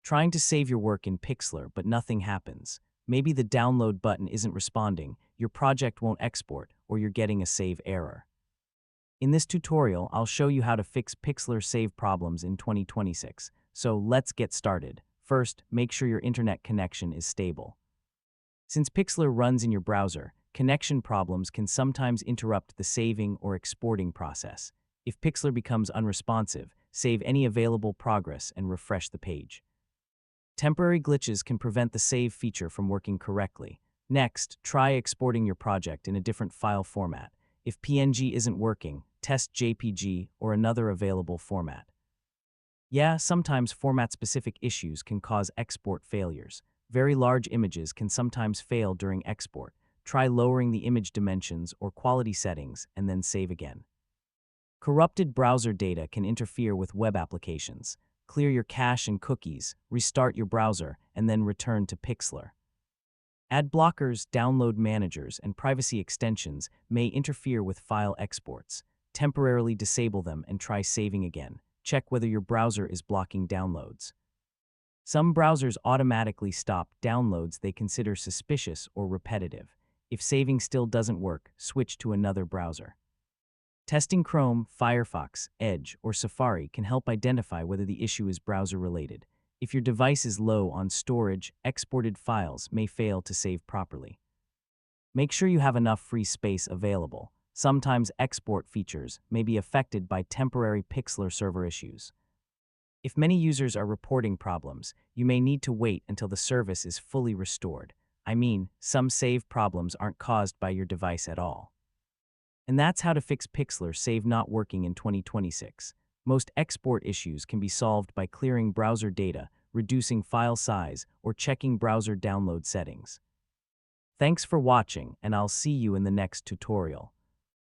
Trying to save your work in Pixlr, but nothing happens. Maybe the download button isn't responding, your project won't export, or you're getting a save error. In this tutorial, I'll show you how to fix Pixlr save problems in 2026. So let's get started. First, make sure your internet connection is stable. Since Pixlr runs in your browser, connection problems can sometimes interrupt the saving or exporting process. If Pixlr becomes unresponsive, save any available progress and refresh the page. Temporary glitches can prevent the save feature from working correctly. Next, try exporting your project in a different file format. If PNG isn't working, test JPG or another available format. Yeah, sometimes format-specific issues can cause export failures. Very large images can sometimes fail during export. Try lowering the image dimensions or quality settings and then save again. Corrupted browser data can interfere with web applications. Clear your cache and cookies, restart your browser, and then return to Pixlr. Ad blockers, download managers, and privacy extensions may interfere with file exports. Temporarily disable them and try saving again. Check whether your browser is blocking downloads. Some browsers automatically stop downloads they consider suspicious or repetitive. If saving still doesn't work, switch to another browser. Testing Chrome, Firefox, Edge, or Safari can help identify whether the issue is browser-related. If your device is low on storage, exported files may fail to save properly. Make sure you have enough free space available. Sometimes export features may be affected by temporary Pixlr server issues. If many users are reporting problems, you may need to wait until the service is fully restored. I mean, some save problems aren't caused by your device at all. And that's how to fix Pixlr save not working in 2026. Most export issues can be solved by clearing browser data, reducing file size, or checking browser download settings. Thanks for watching, and I'll see you in the next tutorial.